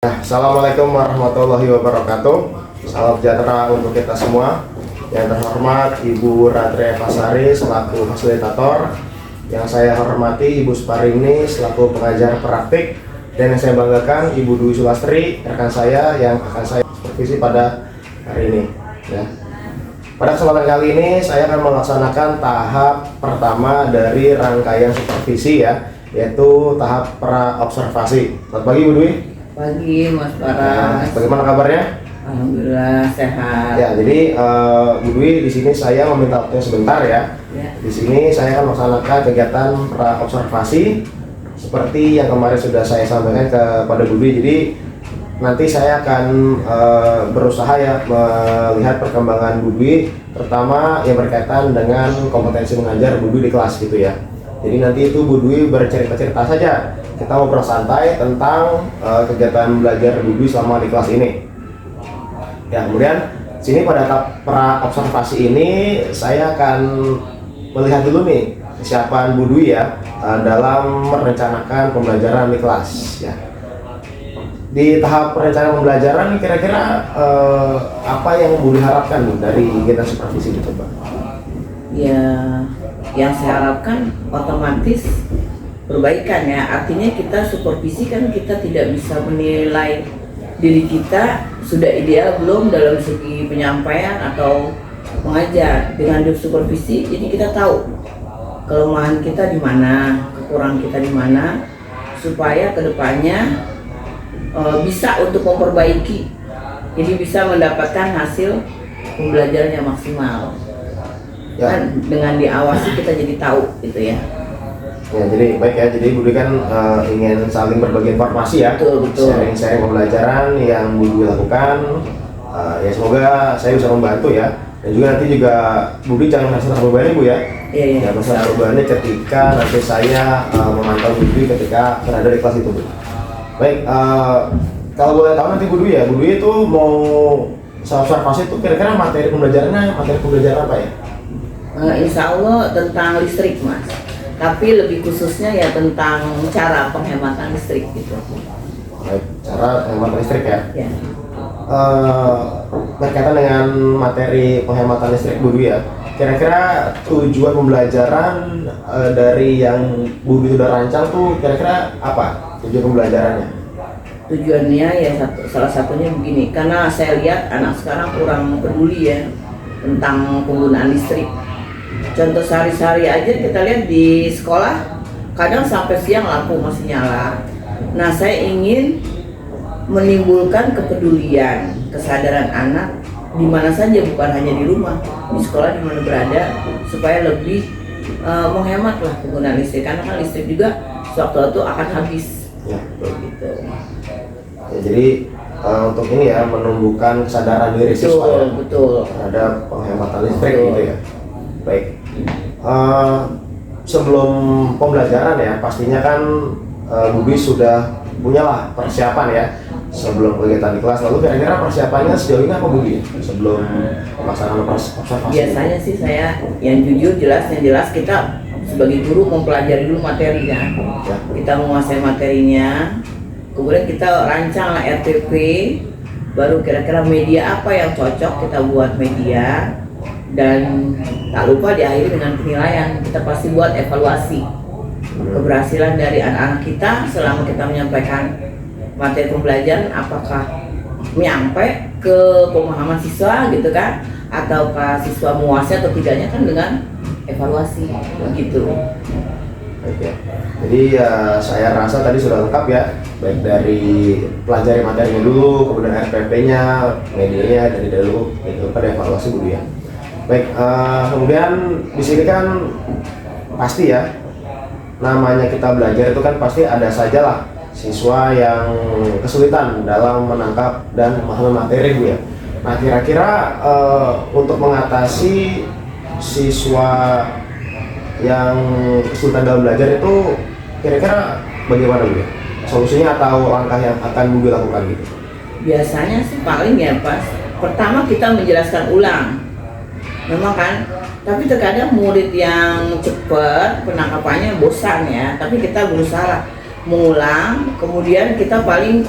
Assalamualaikum warahmatullahi wabarakatuh. Salam sejahtera untuk kita semua. Yang terhormat Ibu Radre Pasari selaku fasilitator, yang saya hormati Ibu Suparini selaku pengajar praktik, dan yang saya banggakan Ibu Dwi Sulastri, rekan saya yang akan saya supervisi pada hari ini. Ya. Pada kesempatan kali ini saya akan melaksanakan tahap pertama dari rangkaian supervisi, ya, yaitu tahap pra-observasi. Selamat pagi Bu Dwi. Pagi Mas Paras. Bagaimana kabarnya? Alhamdulillah sehat. Ya, jadi Bu Dwi, di sini saya meminta waktunya sebentar, ya. Di sini saya akan melaksanakan kegiatan pra observasi seperti yang kemarin sudah saya sampaikan kepada Bu Dwi. Jadi nanti saya akan berusaha ya melihat perkembangan Bu Dwi, terutama yang berkaitan dengan kompetensi mengajar Bu Dwi di kelas gitu ya. Jadi nanti itu Bu Dwi bercerita-cerita saja. Kita ngobrol santai tentang kegiatan belajar Bu Dwi selama di kelas ini. Ya, kemudian sini pada tahap pra observasi ini saya akan melihat dulu nih kesiapan Bu Dwi ya dalam merencanakan pembelajaran di kelas ya. Di tahap perencanaan pembelajaran kira-kira apa yang Bu Dwi harapkan Bu dari kegiatan supervisi itu, Pak? Ya, yang saya harapkan otomatis perbaikan ya. Artinya kita supervisi kan kita tidak bisa menilai diri kita sudah ideal belum dalam segi penyampaian atau mengajar. Dengan supervisi jadi kita tahu kelemahan kita di mana, kekurangan kita di mana, supaya kedepannya bisa untuk memperbaiki. Jadi bisa mendapatkan hasil pembelajaran yang maksimal. Ya. Kan dengan diawasi kita jadi tahu gitu ya. Ya, jadi baik ya. Jadi Bu Dwi kan ingin saling berbagi informasi ya. Betul. Sharing pembelajaran yang Bu Dwi lakukan. Ya semoga saya bisa membantu ya. Dan juga nanti juga Bu Dwi jangan merasa terbebani Bu ya. Iya. Ya, merasa terbebani ketika nanti saya memantau Bu Dwi ketika berada di kelas itu Bu. Baik, kalau boleh tahu nanti Bu Dwi ya, Bu Dwi itu mau observasi itu kira-kira materi pembelajaran apa ya? Insya Allah tentang listrik Mas. Tapi lebih khususnya ya tentang cara penghematan listrik gitu. Baik, cara penghematan listrik ya. Ya. Berkaitan dengan materi penghematan listrik Bu Dwi ya, kira-kira tujuan pembelajaran dari yang Bu Dwi sudah rancang tuh kira-kira apa tujuan pembelajarannya? Tujuannya ya salah satunya begini, karena saya lihat anak sekarang kurang peduli ya tentang penggunaan listrik. Contoh sehari-hari aja kita lihat di sekolah kadang sampai siang lampu masih nyala. Nah, saya ingin menimbulkan kepedulian, kesadaran anak di mana saja, bukan hanya di rumah, di sekolah di mana berada, supaya lebih menghematlah penggunaan listrik, karena kan listrik juga sewaktu-waktu akan habis. Ya, gitu. Ya, jadi untuk ini ya menumbuhkan kesadaran diri siswa ya, betul terhadap penghematan listrik gitu ya. Baik. Sebelum pembelajaran ya, pastinya kan Bu Dwi sudah punyalah persiapan ya sebelum kegiatan di kelas. Lalu kira-kira persiapannya sejauh ini apa Bu Dwi sebelum pelaksanaan observasi? Biasanya sih saya yang jujur yang jelas kita sebagai guru mempelajari dulu materi kan. Ya. Kita menguasai materinya, kemudian kita rancang RTP, baru kira-kira media apa yang cocok kita buat media. Dan tak lupa diakhiri dengan penilaian. Kita pasti buat evaluasi keberhasilan dari anak-anak kita selama kita menyampaikan materi pembelajaran, apakah nyampe ke pemahaman siswa gitu kan, ataukah siswa menguasai atau tidaknya, kan dengan evaluasi begitu. Oke. Jadi ya saya rasa tadi sudah lengkap ya, baik dari pelajari materinya dulu, kemudian RPP-nya, medianya dari dulu, itu pada evaluasi dulu ya. Baik, kemudian di sini kan pasti ya, namanya kita belajar itu kan pasti ada sajalah siswa yang kesulitan dalam menangkap dan memahami materi Bu ya. Nah, kira-kira untuk mengatasi siswa yang kesulitan dalam belajar itu kira-kira bagaimana Bu ya? Solusinya atau langkah yang akan Bu lakukan gitu? Biasanya sih paling ya Pas, pertama kita menjelaskan ulang. Memang kan, tapi terkadang murid yang cepat penangkapannya bosan ya, tapi kita berusaha mengulang, kemudian kita paling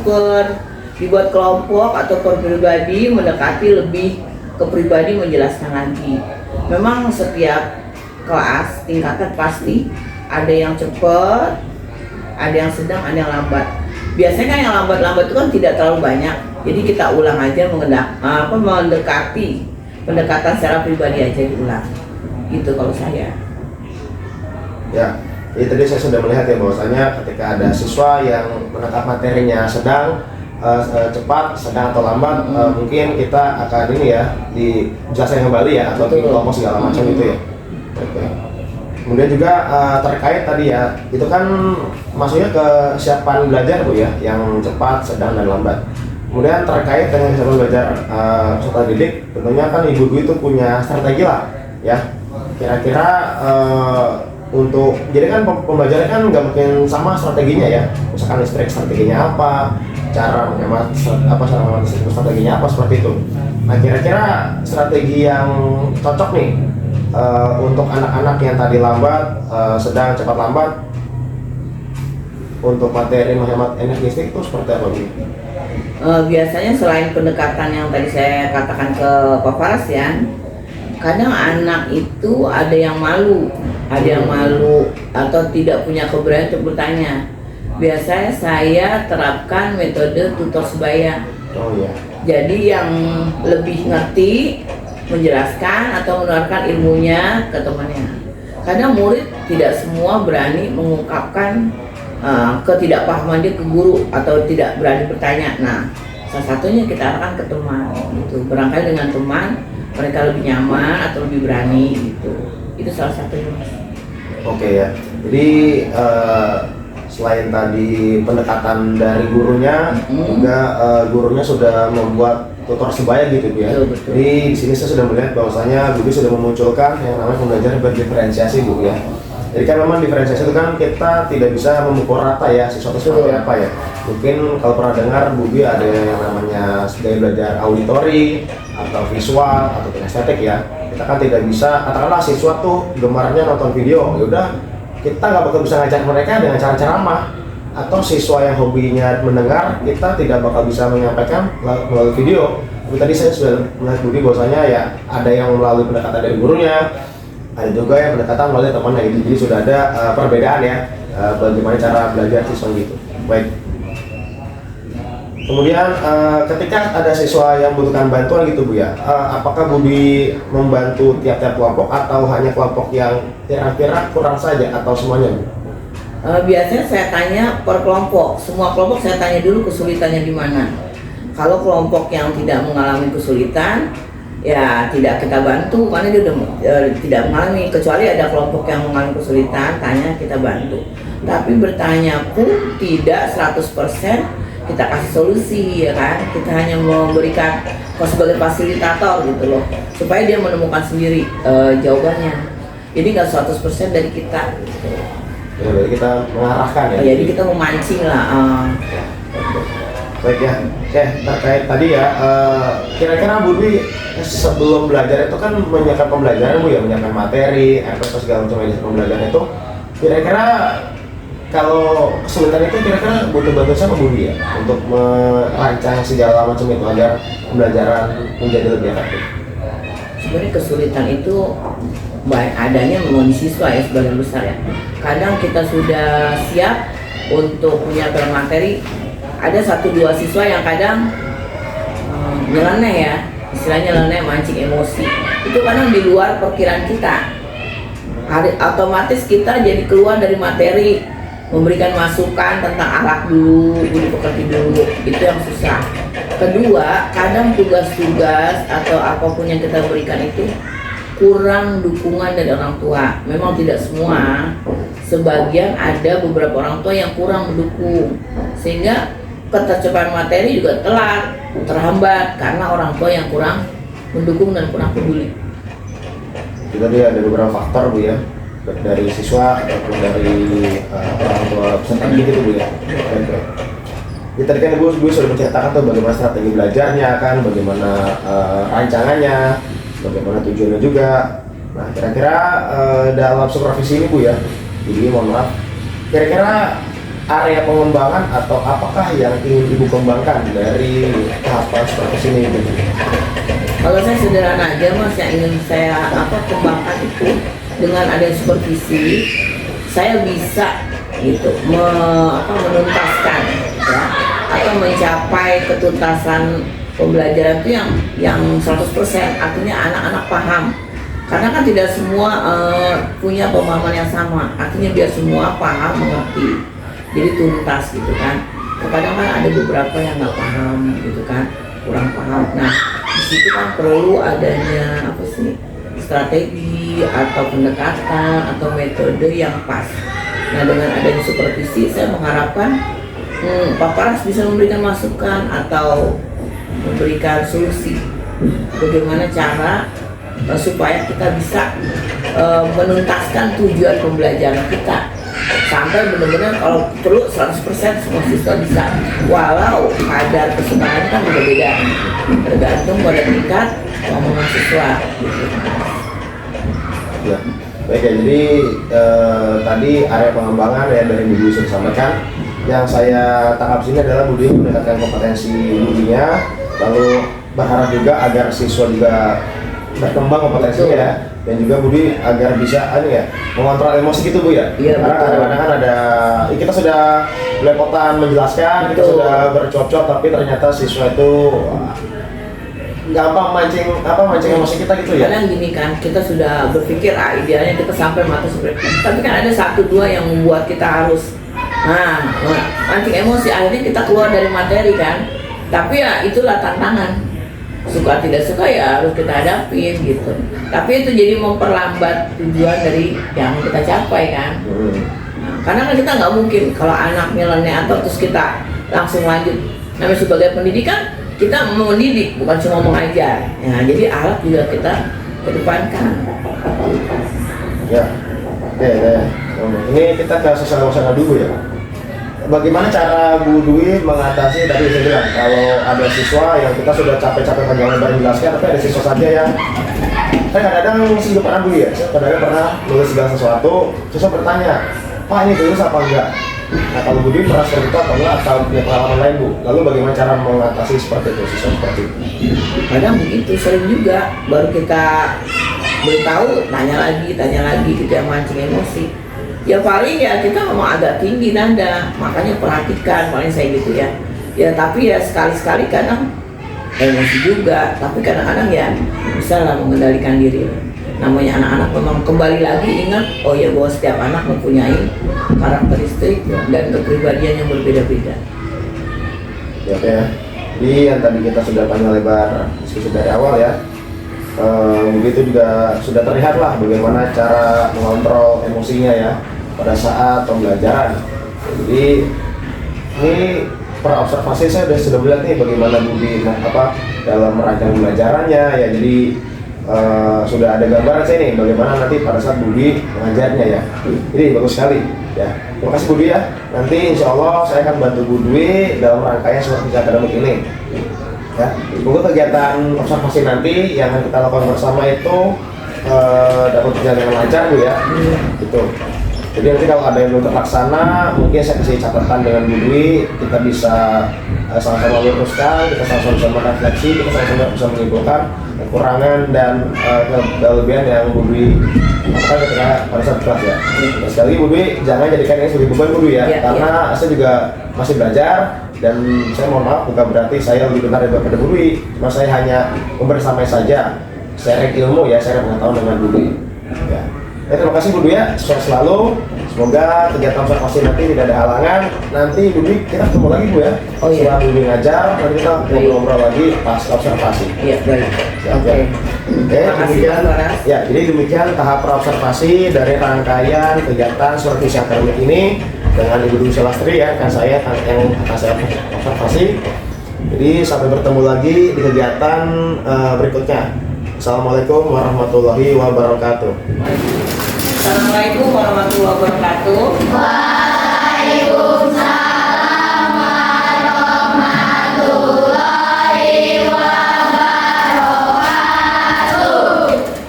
dibuat kelompok atau per pribadi, mendekati lebih ke pribadi, menjelaskan lagi. Memang setiap kelas tingkatan pasti ada yang cepat, ada yang sedang, ada yang lambat. Biasanya kan yang lambat-lambat itu kan tidak terlalu banyak, jadi kita ulang aja mendekati pendekatan secara pribadi aja diulang. Gitu kalau saya. Ya, jadi tadi saya sudah melihat ya bahwasanya ketika ada siswa yang menangkap materinya sedang, cepat, sedang atau lambat, mungkin kita akan ini ya dijelaskan kembali ya atau di kelompok segala macam itu ya. Oke. Kemudian juga terkait tadi ya, itu kan maksudnya kesiapan belajar Bu ya, yang cepat, sedang dan lambat. Kemudian terkait dengan kesiapan belajar peserta didik, tentunya kan ibu-ibu itu punya strategi lah ya. Kira-kira untuk jadi kan pembelajaran kan nggak mungkin sama strateginya ya. Misalkan listrik strateginya apa, cara menghemat cara menghemat listrik strateginya apa seperti itu. Nah kira-kira strategi yang cocok nih untuk anak-anak yang tadi lambat, sedang, cepat, lambat untuk materi menghemat energi listrik itu seperti apa Bu? Biasanya selain pendekatan yang tadi saya katakan ke Pak Faras ya, kadang anak itu ada yang malu atau tidak punya keberanian untuk bertanya. Biasanya saya terapkan metode tutor sebaya. Oh iya. Jadi yang lebih ngerti menjelaskan atau menularkan ilmunya ke temannya. Kadang murid tidak semua berani mengungkapkan ketidakpahaman dia ke guru atau tidak berani bertanya. Nah, salah satunya kita arahkan ke teman. Gitu. Barangkali dengan teman mereka lebih nyaman atau lebih berani gitu. Itu salah satunya. Oke ya. Jadi selain tadi pendekatan dari gurunya, juga gurunya sudah membuat tutor sebaya gitu ya. Betul. Jadi di sini saya sudah melihat bahwasanya Bu sudah memunculkan yang namanya pembelajaran berdiferensiasi Bu ya. Jadi kan memang diferensiasi itu kan kita tidak bisa memukul rata ya sesuatu seperti apa ya. Mungkin kalau pernah dengar Bu ada yang namanya gaya belajar auditori atau visual atau kinestetik ya. Kita kan tidak bisa, katakanlah siswa tuh gemarnya nonton video, yaudah kita nggak bakal bisa ngajar mereka dengan cara ceramah. Atau siswa yang hobinya mendengar, kita tidak bakal bisa menyampaikan melalui video. Tapi tadi saya sudah melihat Budi bahwasanya ya ada yang melalui pendekatan dari gurunya, ada juga yang pendekatan melalui temannya gitu. Jadi sudah ada perbedaan ya bagaimana cara belajar siswa gitu. Baik. Kemudian ketika ada siswa yang membutuhkan bantuan gitu Bu ya, apakah Budi membantu tiap-tiap kelompok atau hanya kelompok yang kira-kira kurang saja atau semuanya Bu? Biasanya saya tanya per kelompok, semua kelompok saya tanya dulu kesulitannya di mana. Kalau kelompok yang tidak mengalami kesulitan, ya tidak kita bantu karena dia udah tidak mengalami. Kecuali ada kelompok yang mengalami kesulitan, tanya kita bantu. Tapi bertanya pun tidak 100% kita kasih solusi ya kan. Kita hanya memberikan sebagai fasilitator gitu loh, supaya dia menemukan sendiri jawabannya. Jadi nggak 100% dari kita. Gitu. Ya, berarti kita mengarahkan ya. Jadi kita memancing lah. Baik ya. Oke, terkait tadi ya, kira-kira Bu Dwi sebelum belajar itu kan menyiapkan pembelajaran Bu ya, menyiapkan materi, RPS segala macam medis pembelajaran itu. Kira-kira kalau kesulitan itu kira-kira butuh bantuan sama Bu Dwi ya untuk merancang segala macam itu agar pembelajaran menjadi lebih efektif. Sebenarnya kesulitan itu adanya memang di siswa ya sebagian besar ya. Kadang kita sudah siap untuk menyiapkan materi, ada 1-2 siswa yang kadang nyeleneh ya, istilahnya nyeleneh, mancing emosi. Itu kadang di luar perkiraan kita. Otomatis kita jadi keluar dari materi, memberikan masukan tentang akhlak dulu, budi pekerti dulu, itu yang susah. Kedua, kadang tugas-tugas atau apapun yang kita berikan itu kurang dukungan dari orang tua. Memang tidak semua, sebagian ada beberapa orang tua yang kurang mendukung, sehingga ketercapaian materi juga telat, terhambat karena orang tua yang kurang mendukung dan kurang peduli. Jadi ada beberapa faktor Bu ya, dari siswa ataupun dari orang tua peserta didik itu Bu ya. Ya tadi kan Ibu sudah menceritakan tuh bagaimana strategi belajarnya kan, bagaimana rancangannya, bagaimana tujuannya juga. Nah kira-kira dalam supervisi ini Bu ya, jadi mohon maaf, kira-kira area pengembangan atau apakah yang ingin Ibu kembangkan dari tahapan seperti ini Bu? Kalau saya sederhana aja Mas, yang ingin saya kembangkan itu dengan ada supervisi, saya bisa gitu menuntaskan ya, atau mencapai ketuntasan pembelajaran itu yang 100%, artinya anak-anak paham. Karena kan tidak semua punya pemahaman yang sama, artinya biar semua paham, mengerti, jadi tuntas gitu kan. Kadang kan ada beberapa yang nggak paham gitu kan, kurang paham. Nah di situ kan perlu adanya strategi atau pendekatan atau metode yang pas. Nah dengan adanya supervisi, saya mengharapkan Pak Paras bisa memberikan masukan atau memberikan solusi bagaimana cara supaya kita bisa menuntaskan tujuan pembelajaran kita sampai benar-benar kalau perlu 100% semua siswa bisa, walau kadar kesukaran kan beda-beda tergantung pada tingkat kemampuan siswa gitu. Ya, baik ya. Jadi tadi area pengembangan ya dari Bu Dwi sudah sampaikan. Yang saya tangkap sini adalah Bu Dwi meningkatkan kompetensi budinya, lalu berharap juga agar siswa juga berkembang kompetensinya ya, dan juga Bu Dwi agar bisa mengontrol emosi gitu Bu ya. Iya, karena betul. kadang-kadang kan ada kita sudah belepotan menjelaskan, kita Betul. sudah bercocok, tapi ternyata siswa itu gampang mancing emosi kita gitu ya. Kadang gini kan, kita sudah berpikir idealnya kita sampai mata seperti, tapi kan ada 1-2 yang membuat kita harus mancing emosi, akhirnya kita keluar dari materi kan. Tapi ya itulah tantangan, suka tidak suka ya harus kita hadapin gitu. Tapi itu jadi memperlambat tujuan dari yang kita capai kan. Karena kan kita nggak mungkin kalau anak milenial terus kita langsung lanjut. Namanya sebagai pendidikan, kita mau mendidik bukan cuma mengajar. Ya, jadi alat juga kita kedepankan. Ya, oke. Ini kita ke sosial dulu ya. Bagaimana cara Bu Dwi mengatasi tadi saya bilang kalau ada siswa yang kita sudah capek-capek panjang lebar menjelaskan, tapi ada siswa saja yang kadang-kadang sih pernah Bu ya, saya kadang pernah nulis segala sesuatu, siswa bertanya, Pak ini tulus apa enggak? Nah kalau Bu Dwi pernah seperti itu atau enggak, atau punya pengalaman lain Bu? Lalu bagaimana cara mengatasi seperti itu, siswa seperti itu? Kadang begitu, sering juga baru kita beritahu tanya lagi gitu yang mancing emosi. Ya paling ya kita ngomong agak tinggi nada, makanya perhatikan paling saya gitu ya. Ya tapi ya sekali-sekali kadang emosi juga, tapi kadang-kadang ya bisa lah mengendalikan diri. Namanya anak-anak memang kembali lagi ingat, oh ya bahwa setiap anak mempunyai karakteristik dan kepribadian yang berbeda-beda. Ya, oke ya. Jadi yang tadi kita sudah panjang lebar diskusi dari awal ya. Begitu juga sudah terlihat lah bagaimana cara mengontrol emosinya ya pada saat pembelajaran. Jadi ini per observasi saya sudah melihat nih bagaimana Bu Dwi dalam merancang pembelajarannya ya. Jadi sudah ada gambaran saya nih bagaimana nanti pada saat Bu Dwi mengajarnya ya. Jadi bagus sekali ya. Terima kasih Bu Dwi ya. Nanti insya Allah saya akan bantu Bu Dwi dalam rangkaian supervisi akademik ini. Ya, semoga kegiatan observasi nanti yang akan kita lakukan bersama itu dapat berjalan dengan lancar Bu ya. Gitu. Jadi nanti kalau ada yang belum terlaksana, mungkin saya kasih catatan dengan Bu Dwi, kita bisa sama-sama luruskan, kita sama-sama bisa merefleksi, kita sama-sama bisa menyimpulkan kekurangan dan kelebihan yang Bu Dwi lakukan ketika pada saat kelas ya. Nah, sekali lagi Bu Dwi, jangan jadikan ini sebagai beban Bu Dwi ya, karena saya juga masih belajar. Dan saya mohon maaf bukan berarti saya lebih benar daripada Bu Dwi, cuma saya hanya membersamai saja, sharing ilmu ya, sharing pengetahuan dengan Bu Dwi ya. Terima kasih Bu Dwi ya, sukses selalu. Semoga kegiatan observasi nanti tidak ada halangan. Nanti Bu Dwi kita ketemu lagi Bu ya. Oh iya. Setelah Bu Dwi ngajar, nanti kita ngobrol-ngobrol lagi pas observasi. Iya baik. Oke. Terima kasih, Demikian. Pak Laras. Ya, jadi demikian tahap observasi dari rangkaian kegiatan supervisi akademik ini dengan Ibu Dwi Sulastri ya, kan saya yang akan saya observasi. Jadi sampai bertemu lagi di kegiatan berikutnya. Assalamualaikum warahmatullahi wabarakatuh. Assalamualaikum warahmatullahi wabarakatuh. Waalaikumsalam warahmatullahi wabarakatuh.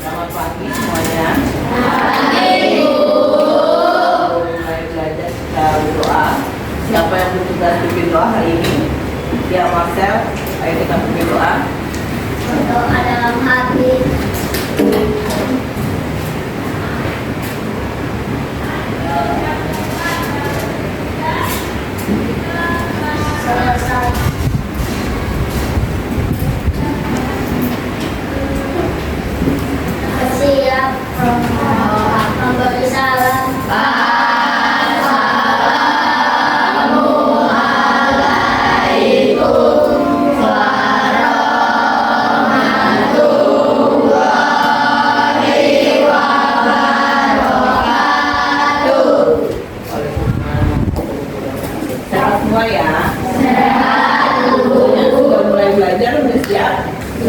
Selamat pagi semuanya. Pagi, Bu. Mulai belajar kita berdoa.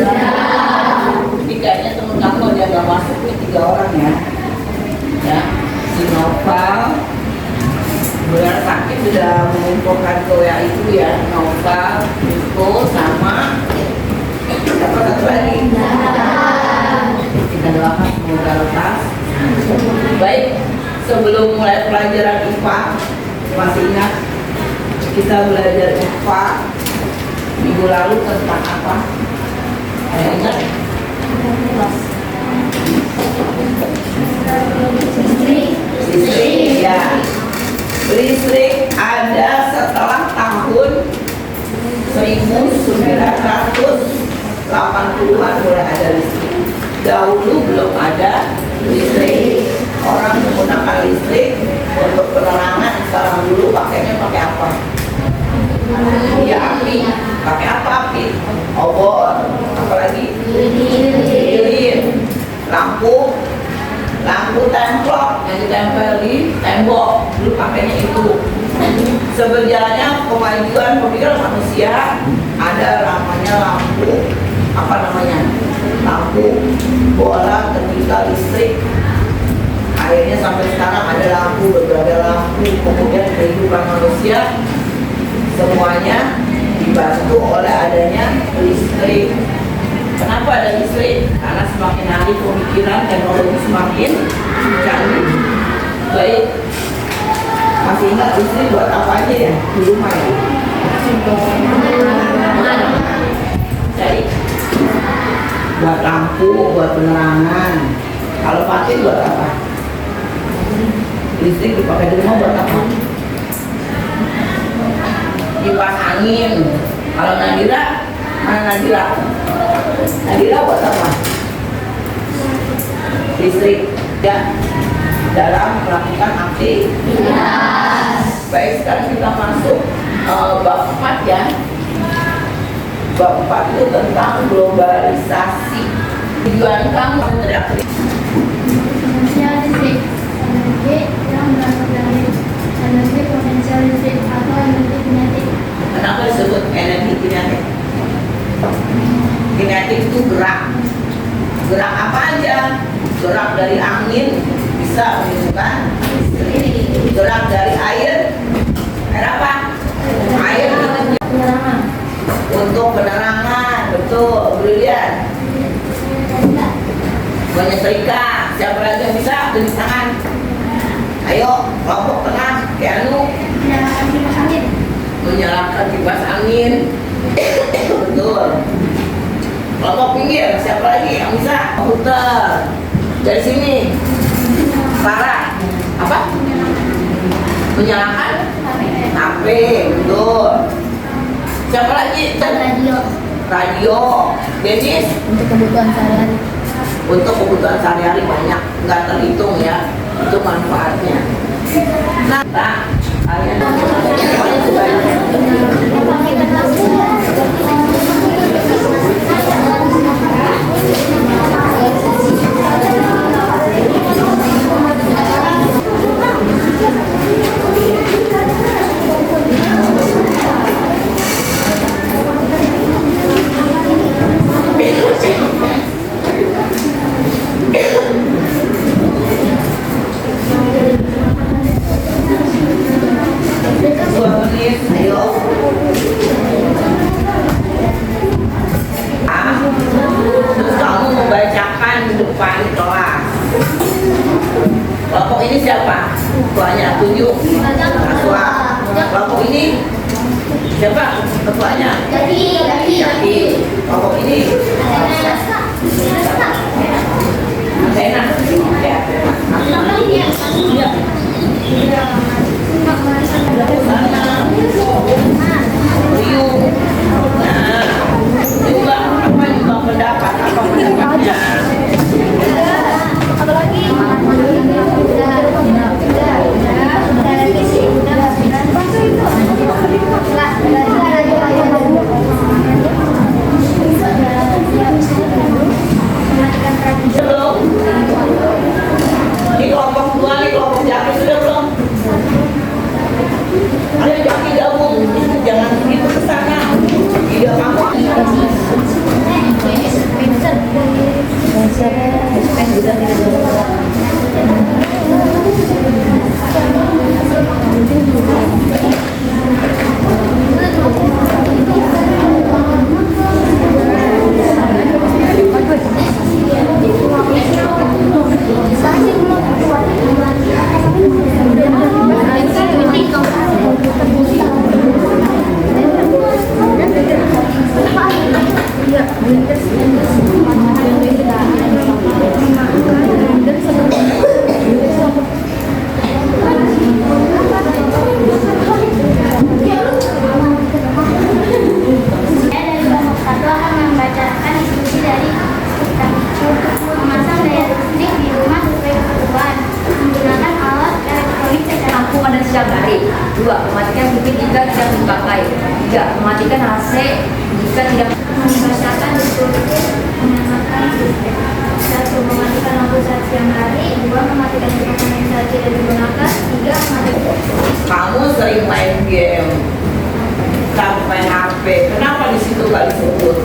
Jadi kayaknya temen kamu dia nggak masuk nih 3 orang ya. Ya, si Noval, benar sakit sudah mengumpulkan ke WA itu ya, Noval, Niko, sama siapa satu lagi? Kita doakan semoga lepas. Baik, sebelum mulai pelajaran IPA, masih ingat kita belajar IPA minggu lalu tentang apa? Ada ingat? Listrik, ya. Listrik ada setelah tahun 1980-an mulai ada listrik. Dahulu belum ada listrik. Orang menggunakan listrik untuk penerangan. Sekarang dulu pakainya pakai apa? Ya api. Pakai apa api? Obor. Apalagi? Lilin. Lampu templok yang ditempel di tembok. Dulu pakainya itu. Sebenarnya kemajuan pemikiran manusia ada namanya lampu. Apa namanya? Lampu bola ketika listrik. Akhirnya sampai sekarang ada lampu, berbagai lampu. Kemudian kehidupan manusia semuanya dibantu oleh adanya listrik. Kenapa ada listrik? Karena semakin hari pemikiran teknologi semakin canggih. Baik, masih ingat listrik buat apa aja ya di rumah ya? Jadi buat lampu, buat penerangan. Kalau Fatih buat apa? Listrik dipakai di rumah buat apa? Kipas angin. Kalau Nadira, mana Nadira? Nadira buat apa? Listrik ya dalam melakukan aktivitas. Baik, sekarang kita masuk bab 4 ya. Bab 4 itu tentang globalisasi. Tujuan kamu teriak Potensial listrik energi yang berasal dari energi potensial listrik atau energi kinetik. Kenapa disebut energi kinetik? Kinetik itu gerak. Gerak apa aja? Gerak dari angin bisa menimbulkan listrik. Gerak dari air apa? Air Penerangan. untuk penerangan, betul, brilian. Menyetrika, siapa lagi yang bisa? Tulis tangan. Ayo, kelompok tengah, Keanu. Menyalakan kipas angin. Menyalakan kipas angin. Betul. Kelompok pinggir, siapa lagi yang bisa? Komputer. Dari sini. Clara. Apa? Menyalakan HP, betul. Siapa lagi? Radio. Radio. Dennis. Untuk kebutuhan sehari-hari. Untuk kebutuhan sehari-hari banyak, nggak terhitung ya, itu manfaatnya. Nah, kalian terus kamu membacakan di depan kelas. Kelompok ini siapa? Ketuanya, tunjuk. Naswa. Kelompok ini siapa? Ketuanya. Jadi kelompok ini Sena. Ya. Riu. Nah, juga apa juga pendapat apa pendapatnya? siang hari. 2. Mematikan TV jika tidak dipakai. 3. Mematikan AC jika tidak membacakan instruksi menyalakan listrik. 1. Mematikan lampu saat siang hari. 2. Mematikan komponen saat tidak digunakan. 3. Mematikan. Kamu sering main game, kamu main HP, kenapa di situ gak disebut?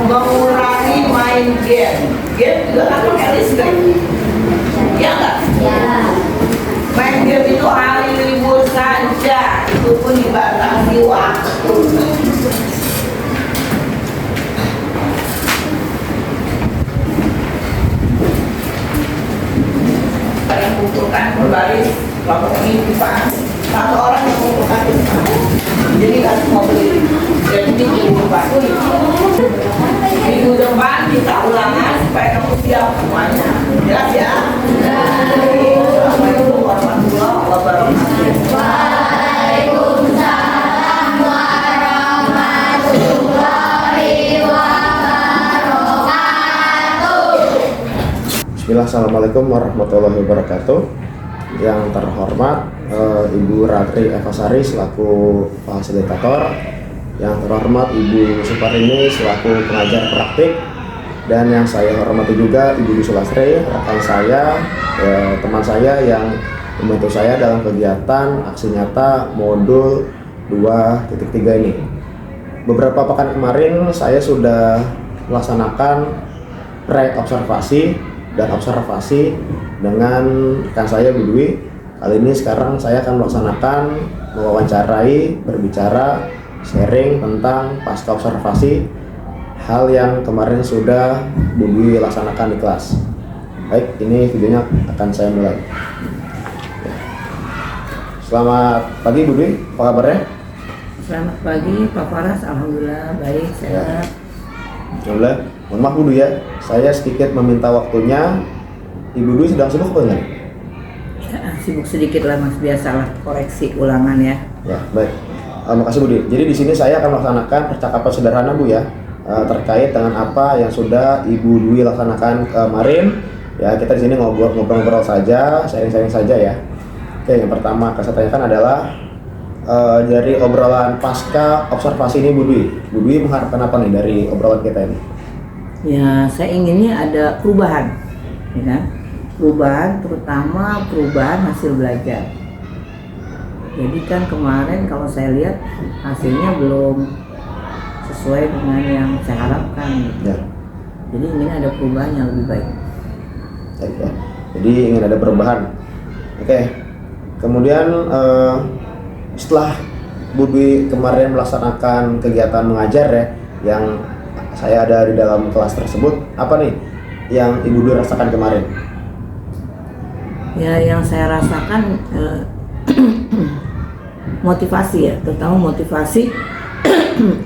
Mengurangi main game. Game juga kan pakai listrik. Iya nggak? Ya. Main game itu hari libur saja, itu pun dibatasi waktu. Kalian kumpulkan berbaris kelompok ini di depan. Satu orang yang kumpulkan di depan. Jadi nggak semua beli. Jadi minggu depan. Minggu depan kita ulangan supaya kamu siap semuanya. Jelas ya? Assalamualaikum warahmatullahi wabarakatuh. Waalaikumsalam warahmatullahi wabarakatuh. Bismillah, Assalamualaikum warahmatullahi wabarakatuh. Yang terhormat Ibu Ratri Evasari selaku fasilitator, yang terhormat Ibu Suparini selaku pengajar praktik, dan yang saya hormati juga Ibu Sulasri, rekan saya, teman saya yang membantu saya dalam kegiatan aksi nyata modul 2.3 ini. Beberapa pekan kemarin saya sudah melaksanakan pre-observasi dan observasi dengan rekan saya Bu Dwi. Kali ini sekarang saya akan melaksanakan mewawancarai, berbicara, sharing tentang pasca observasi hal yang kemarin sudah Bu Dwi laksanakan di kelas. Baik, ini videonya akan saya mulai. Selamat pagi Bu Dwi, apa kabarnya? Selamat pagi Pak Faras, alhamdulillah baik, sehat. Alhamdulillah. Mohon maaf Bu Dwi ya, saya sedikit meminta waktunya. Ibu Dwi sedang sibuk apa enggak? Ya, sibuk sedikit lah Mas, biasalah koreksi ulangan ya. Ya, baik. Makasih Bu Dwi. Jadi di sini saya akan melaksanakan percakapan sederhana Bu ya, terkait dengan apa yang sudah Ibu Dwi laksanakan kemarin. Ya, kita di sini ngobrol-ngobrol saja, sharing-sharing saja ya. Oke, yang pertama akan saya tanyakan adalah dari obrolan pasca observasi ini Bu Dwi mengharapkan apa nih dari obrolan kita ini? Ya, saya inginnya ada perubahan, ya kan? Perubahan, terutama perubahan hasil belajar. Jadi kan kemarin kalau saya lihat hasilnya belum sesuai dengan yang saya harapkan. Ya. Jadi ingin ada perubahan yang lebih baik. Baik ya. Jadi ingin ada perubahan. Oke. Kemudian setelah Bu Dwi kemarin melaksanakan kegiatan mengajar ya, yang saya ada di dalam kelas tersebut, apa nih yang Ibu Dwi rasakan kemarin? Ya, yang saya rasakan motivasi ya, terutama motivasi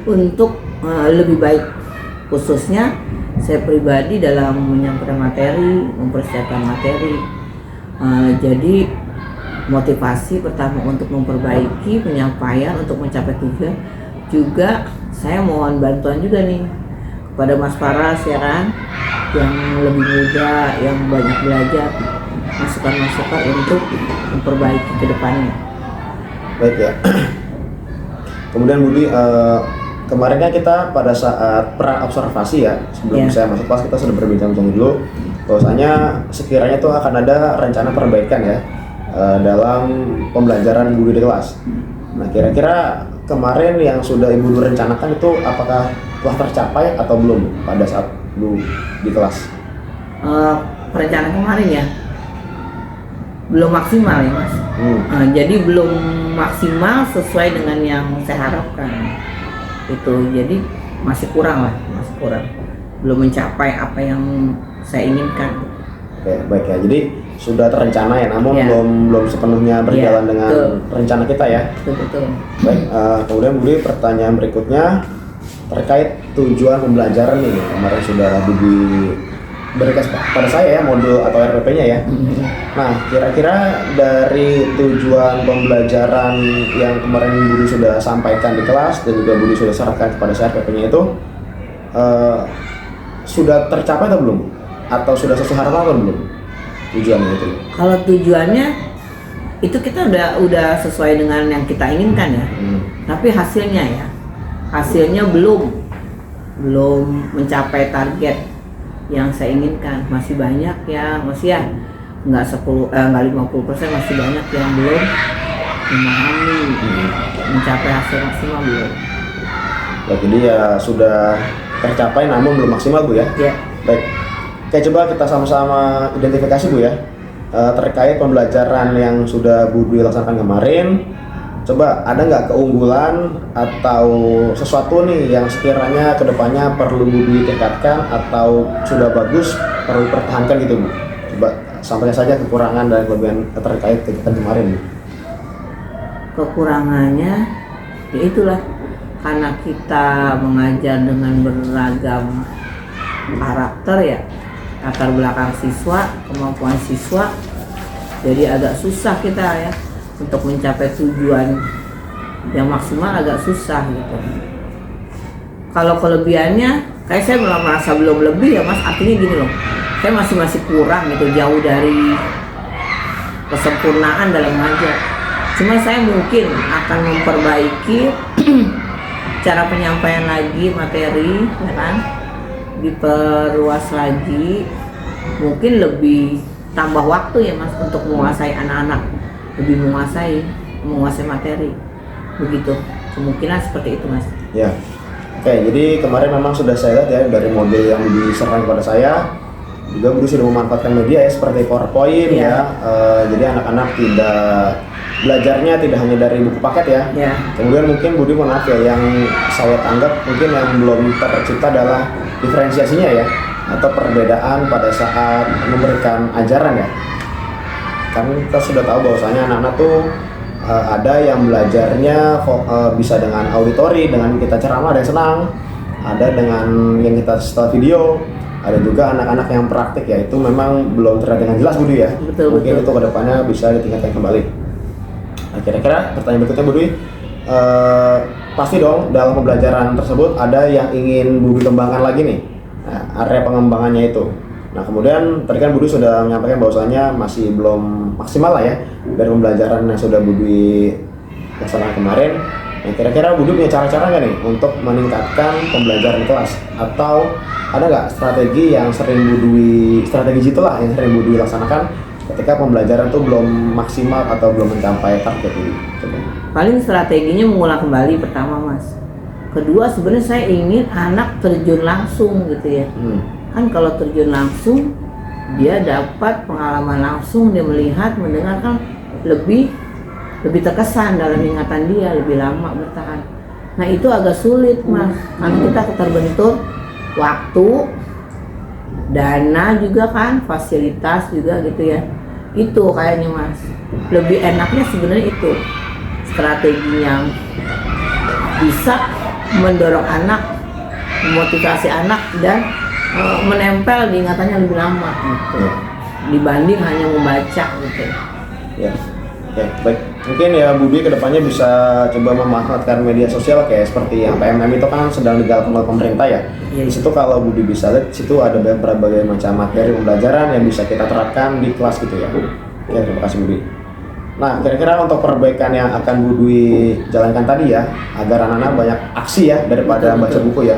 untuk lebih baik, khususnya saya pribadi dalam menyampaikan materi, mempersiapkan materi. Jadi motivasi pertama untuk memperbaiki penyampaian untuk mencapai tujuan. Juga saya mohon bantuan juga nih kepada Mas Faras ya kan, yang lebih muda, yang banyak belajar, masukan-masukan untuk memperbaiki ke depannya. Baik ya. Kemudian Bu Dwi, kemarin kan kita pada saat pra-observasi ya, sebelum saya masuk kelas kita sudah berbincang-bincang dulu bahwasanya sekiranya tuh akan ada rencana perbaikan ya dalam pembelajaran Bu Dwi di kelas. Nah, kira-kira kemarin yang sudah Ibu Dwi rencanakan itu apakah telah tercapai atau belum pada saat lu di kelas? Perencanaan kemarin ya belum maksimal ya Mas. Jadi belum maksimal sesuai dengan yang saya harapkan itu, jadi masih kurang lah, masih kurang, belum mencapai apa yang saya inginkan. Oke, baik ya, jadi sudah terencana ya, namun Ya. belum sepenuhnya berjalan Ya, dengan betul. rencana kita ya. Betul. Baik, kemudian Budi, pertanyaan berikutnya terkait tujuan pembelajaran nih. Kemarin sudah Budi berikan pada saya ya, modul atau RPP-nya ya. Nah, kira-kira dari tujuan pembelajaran yang kemarin Budi sudah sampaikan di kelas dan juga Budi sudah serahkan kepada saya RPP-nya itu sudah tercapai atau belum? Atau sudah sesuai harapan atau belum? Tujuannya itu. Kalau tujuannya itu kita udah sesuai dengan yang kita inginkan ya. Tapi hasilnya belum mencapai target yang saya inginkan. Masih banyak ya, masih ya nggak 50%, masih banyak yang belum memahami, mencapai hasil maksimal belum. Ya, jadi ya sudah tercapai namun belum maksimal Bu ya. Ya. Baik. Oke, coba kita sama-sama identifikasi Bu ya, terkait pembelajaran yang sudah Bu Dwi laksanakan kemarin. Coba ada nggak keunggulan atau sesuatu nih yang sekiranya kedepannya perlu Bu Dwi tingkatkan atau sudah bagus perlu dipertahankan gitu Bu? Coba sampaikan saja kekurangan dan kelebihan terkait kegiatan kemarin Bu. Kekurangannya ya itulah, karena kita mengajar dengan beragam karakter ya, latar belakang siswa, kemampuan siswa, jadi agak susah kita ya untuk mencapai tujuan yang maksimal, agak susah gitu. Kalau kelebihannya, kayak saya merasa belum lebih ya Mas, artinya gini loh, saya masih kurang gitu, jauh dari kesempurnaan dalam mengajar. Cuma saya mungkin akan memperbaiki cara penyampaian lagi materi, ya kan, diperluas lagi, mungkin lebih tambah waktu ya Mas untuk menguasai anak-anak, lebih menguasai materi, begitu, kemungkinan seperti itu Mas. Ya, oke. Jadi kemarin memang sudah saya lihat ya dari model yang diserahkan kepada saya, juga Budi sudah memanfaatkan media ya seperti PowerPoint ya. Jadi anak-anak belajarnya tidak hanya dari buku paket ya. Ya. Kemudian mungkin Budi mohon maaf ya, yang saya tanggap mungkin yang belum tercipta adalah diferensiasinya ya, atau perbedaan pada saat memberikan ajaran ya. Kan kita sudah tahu bahwasanya anak-anak tuh ada yang belajarnya bisa dengan auditori, dengan kita ceramah dan senang, ada dengan yang kita setel video, ada juga anak-anak yang praktik ya, itu memang belum terlihat dengan jelas Budi ya. Betul, Mungkin betul. itu kedepannya bisa ditingkatkan kembali. Nah, kira-kira pertanyaan berikutnya Budi, pasti dong dalam pembelajaran tersebut ada yang ingin Budi kembangkan lagi nih, area pengembangannya itu. Nah, kemudian tadi kan Budi sudah menyampaikan bahwasanya masih belum maksimal lah ya dari pembelajaran yang sudah Budi laksanakan kemarin. Nah, kira-kira Budi punya cara-cara nggak nih untuk meningkatkan pembelajaran di kelas? Atau ada nggak strategi jitu lah yang sering Budi laksanakan ketika pembelajaran itu belum maksimal atau belum mencapai target ini? Coba. Paling strateginya mengulang kembali pertama Mas. Kedua, sebenarnya saya ingin anak terjun langsung gitu ya. Kan kalau terjun langsung dia dapat pengalaman langsung, dia melihat, mendengar, kan lebih terkesan dalam ingatan dia, lebih lama bertahan. Nah itu agak sulit Mas, karena kita terbentur waktu, dana juga kan, fasilitas juga gitu ya. Itu kayaknya Mas, lebih enaknya sebenarnya itu strateginya, bisa mendorong anak, memotivasi anak, dan menempel di ingatannya lebih lama gitu, dibanding hanya membaca gitu. Ya, oke, baik. Mungkin ya Budi kedepannya bisa coba memanfaatkan media sosial kayak seperti yang PMM itu kan sedang digalakkan oleh pemerintah ya. Di situ kalau Budi bisa lihat, situ ada berbagai macam materi pembelajaran yang bisa kita terapkan di kelas gitu ya. Oke, terima kasih Budi. Nah, kira-kira untuk perbaikan yang akan Budi jalankan tadi ya, agar anak-anak banyak aksi ya daripada baca buku ya.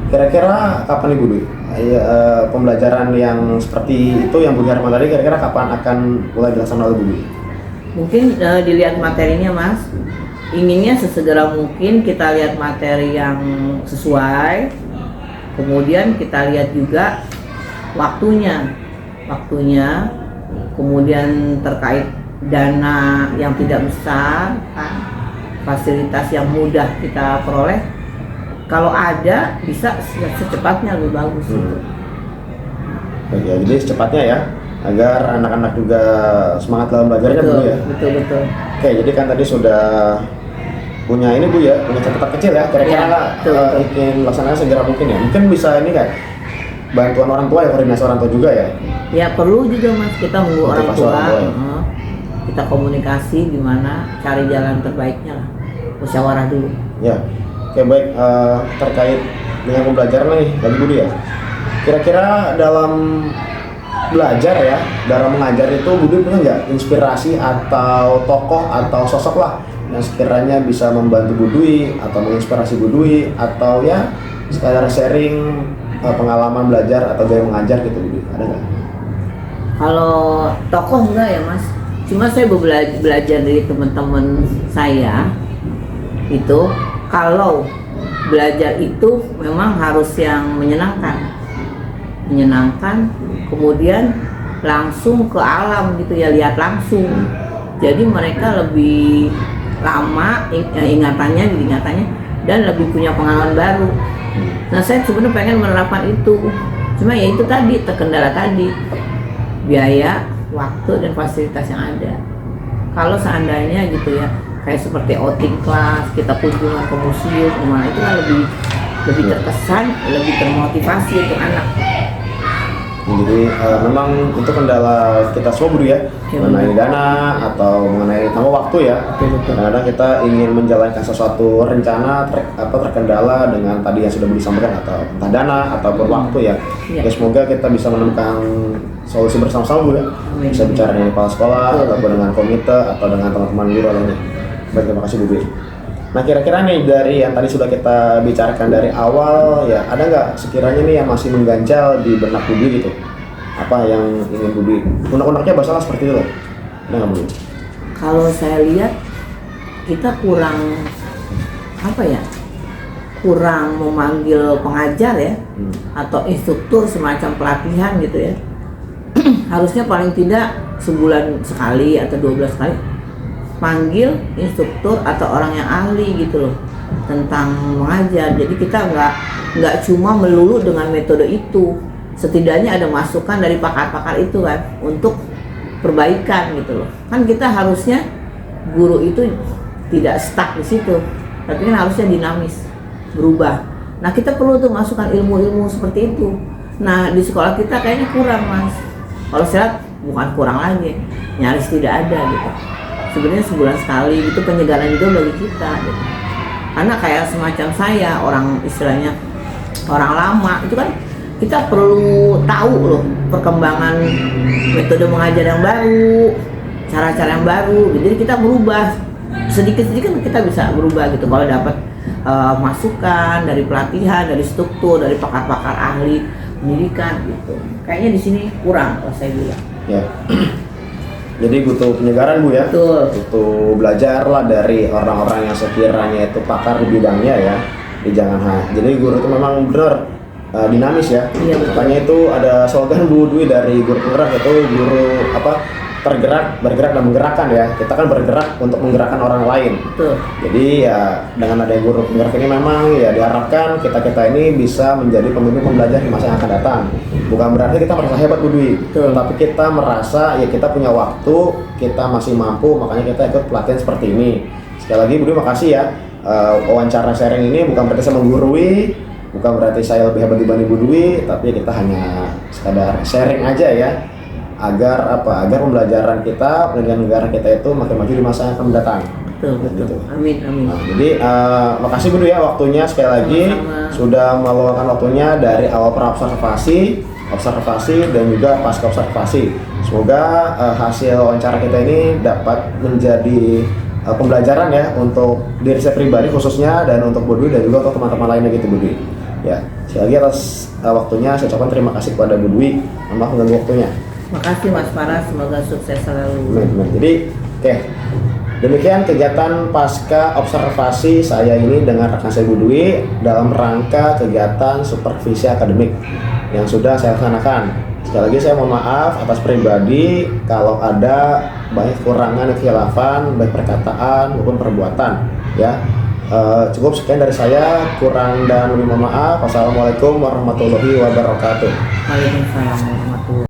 Kira-kira kapan nih Budi? Pembelajaran yang seperti itu yang Budi harapkan tadi, kira-kira kapan akan mulai dilaksanakan oleh Budi? Mungkin dilihat materinya Mas, inginnya sesegera mungkin kita lihat materi yang sesuai, kemudian kita lihat juga waktunya, kemudian terkait dana yang tidak besar, kan, fasilitas yang mudah kita peroleh, kalau ada bisa secepatnya lebih bagus. Ya, jadi secepatnya ya, agar anak-anak juga semangat dalam belajarnya Betul, Bu ya. betul. Oke, jadi kan tadi sudah punya ini Bu ya, punya catatan kecil ya, kira-kira Ya, betul. ingin laksanakan segera mungkin ya. Mungkin bisa ini kan bantuan orang tua ya, koordinasi orang tua juga ya. Ya perlu juga Mas, kita menunggu orang Motivasi tua, orang tua, ya. kita komunikasi gimana cari jalan terbaiknya lah, musyawarah dulu. Ya, oke baik, terkait dengan pembelajaran nih tadi Budi ya. Kira-kira dalam belajar ya, dalam mengajar itu Budi punya nggak inspirasi atau tokoh atau sosok lah yang sekiranya bisa membantu Budwi atau menginspirasi Budwi atau ya sekadar sharing pengalaman belajar atau gaya mengajar gitu Budi, ada nggak? Kalau tokoh enggak ya Mas, cuma saya belajar dari teman-teman saya itu, kalau belajar itu memang harus yang menyenangkan, kemudian langsung ke alam gitu ya, lihat langsung. Jadi mereka lebih lama ingatannya dan lebih punya pengalaman baru. Nah saya sebenarnya pengen menerapkan itu, cuma ya itu tadi, terkendala tadi biaya, waktu dan fasilitas yang ada. Kalau seandainya gitu ya, kayak seperti outing class, kita kunjungan ke museum, kemana, itu kan lebih terkesan, lebih termotivasi untuk anak. Jadi memang itu kendala kita semua Budi ya, mengenai dana atau mengenai tambah waktu ya. Kadang-kadang kita ingin menjalankan sesuatu rencana terkendala dengan tadi yang sudah Budi sampaikan, atau entah dana ataupun waktu ya. Ya semoga kita bisa menemukan solusi bersama-sama Bu ya. Bisa bicara dengan kepala sekolah ataupun dengan komite atau dengan teman-teman guru lainnya. Baik, terima kasih Bu Budi. Nah kira-kira nih dari yang tadi sudah kita bicarakan dari awal ya, ada nggak sekiranya nih yang masih mengganjal di benak Budi gitu? Apa yang ingin Budi, unek-uneknya bahasa seperti itu loh, ada nggak Budi? Kalau saya lihat kita kurang kurang memanggil pengajar ya, atau instruktur semacam pelatihan gitu ya. Harusnya paling tidak sebulan sekali atau 12 kali panggil instruktur atau orang yang ahli gitu loh tentang mengajar. Jadi kita nggak cuma melulu dengan metode itu, setidaknya ada masukan dari pakar-pakar itu kan untuk perbaikan gitu loh. Kan kita harusnya guru itu tidak stuck di situ, tapi kan harusnya dinamis, berubah. Nah kita perlu tuh masukan ilmu-ilmu seperti itu. Nah di sekolah kita kayaknya kurang Mas. Kalau saya lihat bukan kurang lagi, nyaris tidak ada gitu. Sebenarnya sebulan sekali itu penyegaran juga bagi kita gitu. Karena kayak semacam saya, orang istilahnya orang lama itu kan, kita perlu tahu loh perkembangan metode mengajar yang baru, cara-cara yang baru. Jadi kita berubah sedikit-sedikit, kita bisa berubah gitu kalau dapat masukan dari pelatihan, dari struktur, dari pakar-pakar ahli pendidikan gitu. Kayaknya di sini kurang kalau saya bilang. Ya. Jadi butuh penyegaran Bu ya. Betul. Butuh belajar lah dari orang-orang yang sekiranya itu pakar di bidangnya ya. Jadi guru itu memang benar dinamis ya. Iya, betul. Makanya itu ada slogan Bu Dwi dari guru penggerak, yaitu guru bergerak dan menggerakkan ya. Kita kan bergerak untuk menggerakkan orang lain. Betul. Jadi ya dengan adanya guru penggerak ini memang ya diharapkan kita ini bisa menjadi pemimpin pembelajar di masa yang akan datang. Bukan berarti kita merasa hebat Bu Dwi, tapi kita merasa ya kita punya waktu, kita masih mampu, makanya kita ikut pelatihan seperti ini. Sekali lagi Bu Dwi makasih ya. Wawancara sharing ini bukan berarti saya menggurui, bukan berarti saya lebih hebat dibanding Bu Dwi, tapi kita hanya sekadar sharing aja ya. Agar pembelajaran kita, pendidikan negara kita itu makin maju di masa yang akan mendatang. Betul. Gitu. Amin. Nah, jadi makasih Bu Dwi ya waktunya sekali lagi. Sama-sama. Sudah meluangkan waktunya dari awal observasi dan juga pasca observasi. Semoga hasil wawancara kita ini dapat menjadi pembelajaran ya untuk diri saya pribadi khususnya, dan untuk Bu Dwi dan juga untuk teman-teman lainnya gitu Bu Dwi. Ya, sekali lagi atas waktunya saya ucapkan terima kasih kepada Bu Dwi. Maaf mengganggu waktunya. Makasih Mas Farah, semoga sukses selalu. Jadi, oke. Demikian kegiatan pasca observasi saya ini dengan rekan saya Bu Dwi dalam rangka kegiatan supervisi akademik yang sudah saya laksanakan. Sekali lagi saya mohon maaf atas pribadi kalau ada banyak kekurangan dan kekhilafan baik perkataan maupun perbuatan ya. Cukup sekian dari saya, kurang dan lebih mohon maaf. Wassalamualaikum warahmatullahi wabarakatuh. Waalaikumsalam warahmatullahi